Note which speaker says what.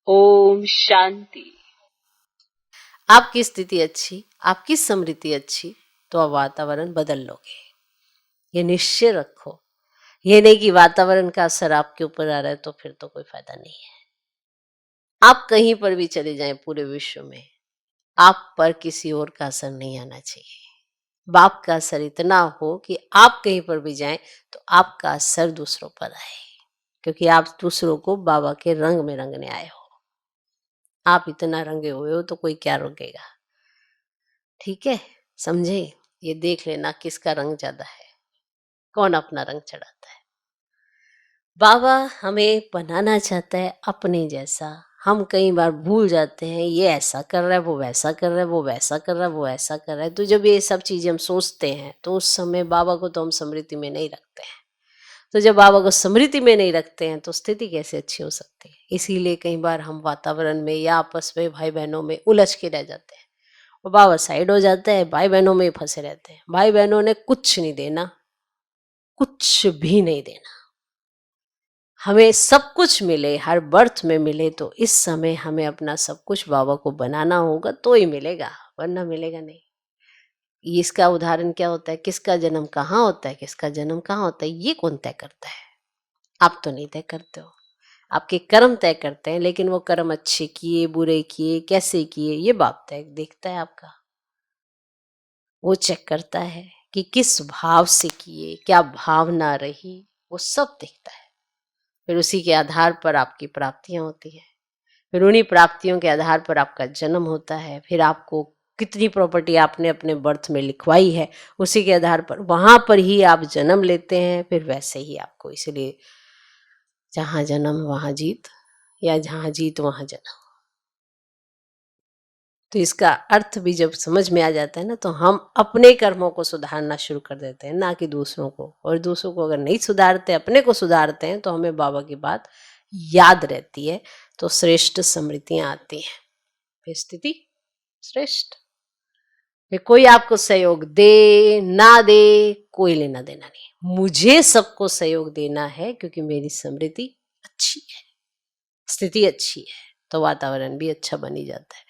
Speaker 1: ओम शांति।
Speaker 2: आपकी स्थिति अच्छी, आपकी समृद्धि अच्छी, तो आप वातावरण बदल लोगे। ये निश्चय रखो। ये नहीं कि वातावरण का असर आपके ऊपर आ रहा है तो फिर तो कोई फायदा नहीं है। आप कहीं पर भी चले जाएं पूरे विश्व में, आप पर किसी और का असर नहीं आना चाहिए। बाप का असर इतना हो कि आप कहीं पर भी जाएं तो आपका असर दूसरों पर आए, क्योंकि आप दूसरों को बाबा के रंग में रंगने आए हो। आप इतना रंगे हुए हो तो कोई क्या रोकेगा। ठीक है, समझे? ये देख लेना किसका रंग ज्यादा है, कौन अपना रंग चढ़ाता है। बाबा हमें बनाना चाहता है अपने जैसा। हम कई बार भूल जाते हैं, ये ऐसा कर रहा है, वो वैसा कर रहा है, वो वैसा कर रहा है, वो ऐसा कर रहा है। तो जब ये सब चीजें हम सोचते हैं तो उस समय बाबा को तो हम स्मृति में नहीं रखते हैं। तो जब बाबा को स्मृति में नहीं रखते हैं तो स्थिति कैसे अच्छी हो सकती है। इसीलिए कई बार हम वातावरण में या आपस में भाई बहनों में उलझ के रह जाते हैं और बाबा साइड हो जाता है, भाई बहनों में फंसे रहते हैं। भाई बहनों ने कुछ नहीं देना, कुछ भी नहीं देना। हमें सब कुछ मिले, हर बर्थ में मिले, तो इस समय हमें अपना सब कुछ बाबा को बनाना होगा तो ही मिलेगा, वरना मिलेगा नहीं। इसका उदाहरण क्या होता है, किसका जन्म कहाँ होता है, किसका जन्म कहाँ होता है, ये कौन तय करता है? आप तो नहीं तय करते हो, आपके कर्म तय करते हैं। लेकिन वो कर्म अच्छे किए, बुरे किए, कैसे किए, ये बाप तय देखता है आपका। वो चेक करता है कि किस भाव से किए, क्या भावना रही, वो सब देखता है। फिर उसी के आधार पर आपकी प्राप्तियां होती है। फिर उन्हीं प्राप्तियों के आधार पर आपका जन्म होता है। फिर आपको कितनी प्रॉपर्टी आपने अपने बर्थ में लिखवाई है, उसी के आधार पर वहां पर ही आप जन्म लेते हैं। फिर वैसे ही आपको, इसलिए जहां जन्म वहां जीत, या जहां जीत वहां जन्म। तो इसका अर्थ भी जब समझ में आ जाता है ना, तो हम अपने कर्मों को सुधारना शुरू कर देते हैं, ना कि दूसरों को। और दूसरों को अगर नहीं सुधारते, अपने को सुधारते हैं, तो हमें बाबा की बात याद रहती है, तो श्रेष्ठ समृद्धियां आती हैं। फिर स्थिति श्रेष्ठ। फिर कोई आपको सहयोग दे ना दे, कोई लेना देना नहीं। मुझे सबको सहयोग देना है, क्योंकि मेरी समृद्धि अच्छी है, स्थिति अच्छी है, तो वातावरण भी अच्छा बन ही जाता है।